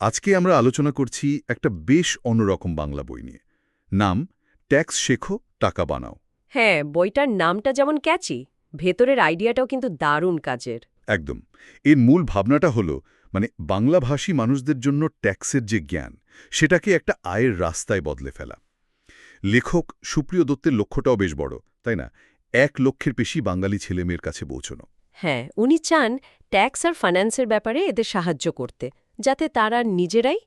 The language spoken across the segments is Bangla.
আজকে আমরা আলোচনা করছি একটা বেশ অন্যরকম বাংলা বই নিয়ে। নাম ট্যাক্স শেখো টাকা বানাও। হ্যাঁ, বইটার নামটা যেমন ক্যাচি, ভেতরের আইডিয়াটাও কিন্তু দারুণ কাজের। একদম। এর মূল ভাবনাটা হলো বাংলাভাষী মানুষদের জন্য ট্যাক্সের যে জ্ঞান, সেটাকে একটা আয়ের রাস্তায় বদলে ফেলা। লেখক সুপ্রিয় দত্তের লক্ষ্যটাও বেশ বড়, তাই না? 1 লক্ষের বেশি বাঙালি ছেলেমেয়ের কাছে পৌঁছনো। হ্যাঁ, উনি চান ট্যাক্স আর ফাইন্যান্সের ব্যাপারে এদের সাহায্য করতে, যাতে তারা নিজেরাই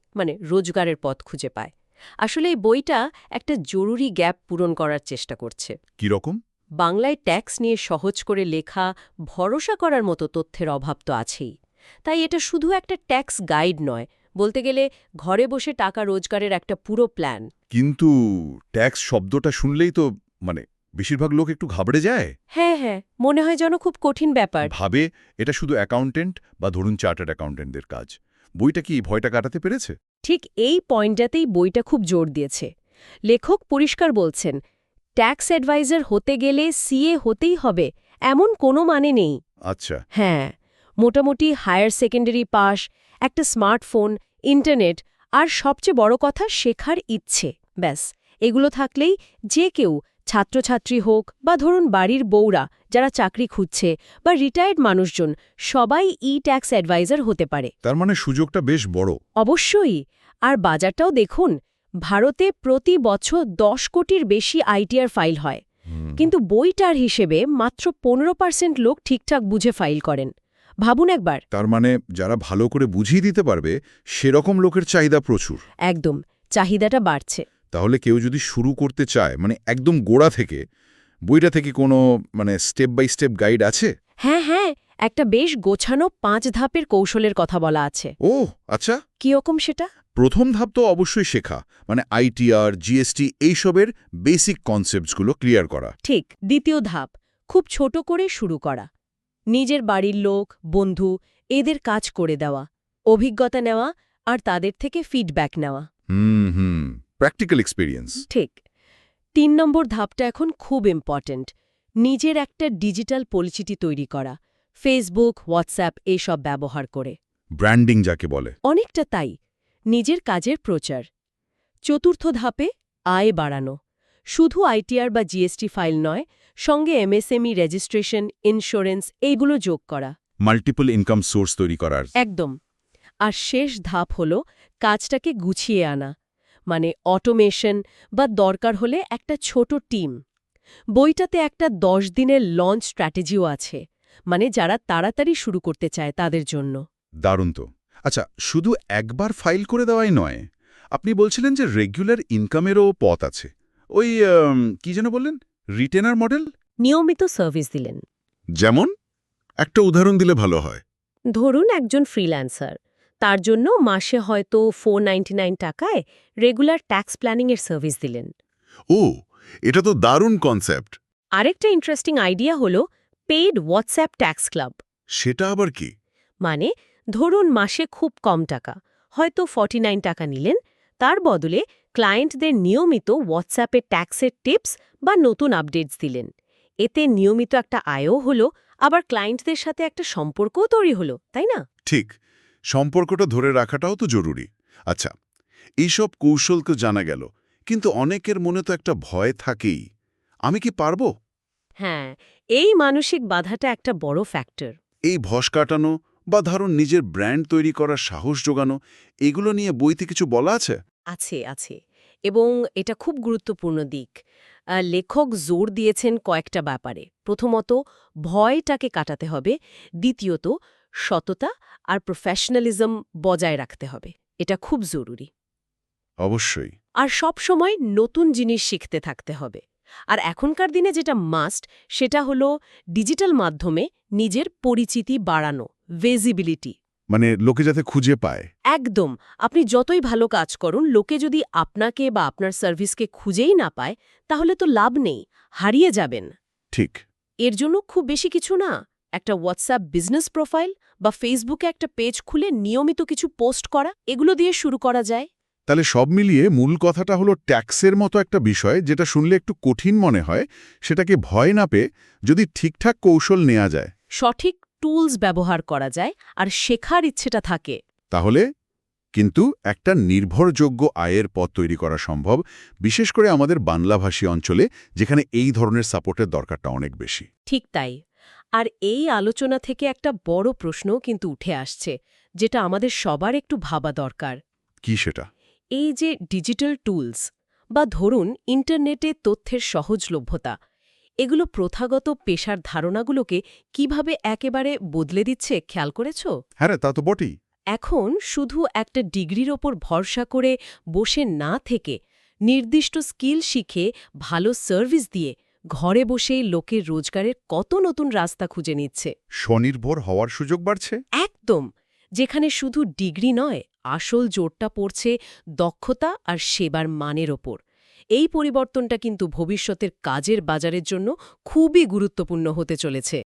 রোজগারের পথ খুঁজে পায়। আসলে এই বইটা একটা জরুরি গ্যাপ পূরণ করার চেষ্টা করছে। কি রকম? বাংলায় ট্যাক্স নিয়ে সহজ করে লেখা, ভরসা করার মতো তথ্যের অভাব তো আছেই। তাই এটা শুধু একটা ট্যাক্স গাইড নয়, বলতে গেলে ঘরে বসে টাকা রোজগারের একটা পুরো প্ল্যান। কিন্তু ট্যাক্স শব্দটা শুনলেই তো বেশিরভাগ লোক একটু ঘাবড়ে যায়। হ্যাঁ হ্যাঁ, মনে হয় যেন খুব কঠিন ব্যাপার। ভাবে এটা শুধু অ্যাকাউন্টেন্ট বা ধরুন চার্টার্ড অ্যাকাউন্টেন্টদের কাজ। বইটা কি ভয়টা কাটাতে পেরেছে? ঠিক এই পয়েন্টটাতেই বইটা খুব জোর দিয়েছে। লেখক পরিষ্কার বলছেন, ট্যাক্স অ্যাডভাইজার হতে গেলে সিএ হতেই হবে এমন কোনো মানে নেই। আচ্ছা। হ্যাঁ, মোটামুটি হায়ার সেকেন্ডারি পাস, একটা স্মার্টফোন, ইন্টারনেট আর সবচেয়ে বড় কথা শেখার ইচ্ছে, ব্যাস এগুলো থাকলেই যে কেউ, ছাত্রছাত্রী হোক বা ধরুন বাড়ির বউরা যারা চাকরি খুঁজছে বা রিটায়ার্ড মানুষজন, সবাই ট্যাক্স অ্যাডভাইজার হতে পারে। তার মানে সুযোগটা বেশ বড়। অবশ্যই। আর বাজারটাও দেখুন, ভারতে প্রতি বছর 10 কোটির বেশি আইটিআর ফাইল হয়, কিন্তু বইটার হিসেবে মাত্র 15% লোক ঠিকঠাক বুঝে ফাইল করেন। ভাবুন একবার। তার মানে যারা ভালো করে বুঝিয়ে দিতে পারবে সেরকম লোকের চাহিদা প্রচুর। একদম, চাহিদাটা বাড়ছে। তাহলে কেউ যদি শুরু করতে চায় একদম গোড়া থেকে, বইটা থেকে কোনো স্টেপ বাই স্টেপ গাইড আছে? হ্যাঁ হ্যাঁ, একটা বেশ গোছানো 5 ধাপের কৌশলের কথা বলা আছে। ও আচ্ছা। কিরকম সেটা? প্রথম ধাপ তো অবশ্যই শেখা, আইটিআর, জিএসটি এইসবের বেসিক কনসেপ্টসগুলো ক্লিয়ার করা। ঠিক। দ্বিতীয় ধাপ, খুব ছোট করে শুরু করা। নিজের বাড়ির লোক, বন্ধু এদের কাজ করে দেওয়া, অভিজ্ঞতা নেওয়া আর তাদের থেকে ফিডব্যাক নেওয়া। হুম, প্র্যাকটিক্যাল এক্সপেরিয়েন্স। ঠিক। 3 নম্বর ধাপটা এখন খুব ইম্পর্ট্যান্ট, নিজের একটা ডিজিটাল পরিচিতি তৈরি করা, ফেসবুক, হোয়াটসঅ্যাপ এসব ব্যবহার করে। ব্র্যান্ডিং যাকে বলে। অনেকটা তাই, নিজের কাজের প্রচার। চতুর্থ ধাপে আয় বাড়ানো, শুধু আইটিআর বা জিএসটি ফাইল নয়, সঙ্গে এমএসএমই রেজিস্ট্রেশন, ইন্স্যুরেন্স এইগুলো যোগ করা। মাল্টিপল ইনকাম সোর্স তৈরি করার। একদম। আর শেষ ধাপ হল কাজটাকে গুছিয়ে আনা, অটোমেশন বা দরকার হলে একটা ছোট টিম। বইটাতে একটা 10 দিনের লঞ্চ স্ট্র্যাটেজিও আছে, যারা তাড়াতাড়ি শুরু করতে চায় তাদের জন্য। দারুণ তো। আচ্ছা, শুধু একবার ফাইল করে দেওয়াই নয়, আপনি বলছিলেন যে রেগুলার ইনকামেরও পথ আছে। ওই কি যেন বললেন, রিটেনার মডেল? নিয়মিত সার্ভিস দিলেন। যেমন একটা উদাহরণ দিলে ভালো হয়। ধরুন একজন ফ্রিল্যান্সার, তার জন্য মাসে হয়তো 499 টাকায় রেগুলার ট্যাক্স প্ল্যানিংয়ের সার্ভিস দিলেন। ও, এটা তো দারুণ কনসেপ্ট। আরেকটা ইন্টারেস্টিং আইডিয়া হলো পেইড হোয়াটসঅ্যাপ ট্যাক্স ক্লাব। সেটা আবার কি? ধরুন মাসে খুব কম টাকা, হয়তো 49 টাকা নিলেন, তার বদলে ক্লায়েন্টদের নিয়মিত হোয়াটসঅ্যাপে ট্যাক্সের টিপস বা নতুন আপডেটস দিলেন। এতে নিয়মিত একটা আয়ও হলো, আবার ক্লায়েন্টদের সাথে একটা সম্পর্কও তৈরি হলো, তাই না? ঠিক, সম্পর্কটা ধরে রাখাটাও তো জরুরি। আচ্ছা, এইসব কৌশল তো জানা গেল, কিন্তু অনেকের মনে তো একটা ভয় থাকেই, আমি কি পারবো? হ্যাঁ, এই মানসিক বাধাটা একটা বড় ফ্যাক্টর। এই ভস কাটানো বা ধরুন নিজের ব্র্যান্ড তৈরি করার সাহস জোগানো, এগুলো নিয়ে বইতে কিছু বলা আছে? আছে আছে, এবং এটা খুব গুরুত্বপূর্ণ দিক। লেখক জোর দিয়েছেন কয়েকটা ব্যাপারে। প্রথমত, ভয়টাকে কাটাতে হবে। দ্বিতীয়ত, সততা আর প্রফেশনালিজম বজায় রাখতে হবে, এটা খুব জরুরি। অবশ্যই। আর সব সময় নতুন জিনিস শিখতে থাকতে হবে। আর এখনকার দিনে যেটা মাস্ট, সেটা হলো ডিজিটাল মাধ্যমে নিজের পরিচিতি বাড়ানো, ভিজিবিলিটি। লোকে যাতে খুঁজে পায়। একদম। আপনি যতই ভালো কাজ করুন, লোকে যদি আপনাকে বা আপনার সার্ভিসকে খুঁজেই না পায়, তাহলে তো লাভ নেই, হারিয়ে যাবেন। ঠিক। এর জন্য খুব বেশি কিছু না, একটা হোয়াটসঅ্যাপ বিজনেস প্রোফাইল বা ফেসবুকে একটা পেজ খুলে নিয়মিত কিছু পোস্ট করা, এগুলো দিয়ে শুরু করা যায়। তাহলে সব মিলিয়ে মূল কথাটা হলো ট্যাক্সের মতো একটা বিষয় যেটা শুনলে একটু কঠিন মনে হয়, সেটাকে ভয় না পেয়ে যদি ঠিকঠাক কৌশল নেওয়া যায়, সঠিক টুলস ব্যবহার করা যায় আর শেখার ইচ্ছেটা থাকে, তাহলে কিন্তু একটা নির্ভরযোগ্য আয়ের পথ তৈরি করা সম্ভব, বিশেষ করে আমাদের বাংলাভাষী অঞ্চলে, যেখানে এই ধরনের সাপোর্টের দরকারটা অনেক বেশি। ঠিক তাই। আর এই আলোচনা থেকে একটা বড় প্রশ্নও কিন্তু উঠে আসছে, যেটা আমাদের সবার একটু ভাবা দরকার। কি সেটা? এই যে ডিজিটাল টুলস বা ধরুন ইন্টারনেটে তথ্যের সহজলভ্যতা, এগুলো প্রথাগত পেশার ধারণাগুলোকে কিভাবে একেবারে বদলে দিচ্ছে খেয়াল করেছো? হ্যাঁ রে, তা তো বটেই। এখন শুধু একটা ডিগ্রির ওপর ভরসা করে বসে না থেকে নির্দিষ্ট স্কিল শিখে ভালো সার্ভিস দিয়ে ঘরে বসেই লোকের রোজগারের কত নতুন রাস্তা খুঁজে নিচ্ছে। স্বনির্ভর হওয়ার সুযোগ বাড়ছে। একদম, যেখানে শুধু ডিগ্রি নয়, আসল জোরটা পড়ছে দক্ষতা আর সেবার মানের ওপর। এই পরিবর্তনটা কিন্তু ভবিষ্যতের কাজের বাজারের জন্য খুবই গুরুত্বপূর্ণ হতে চলেছে।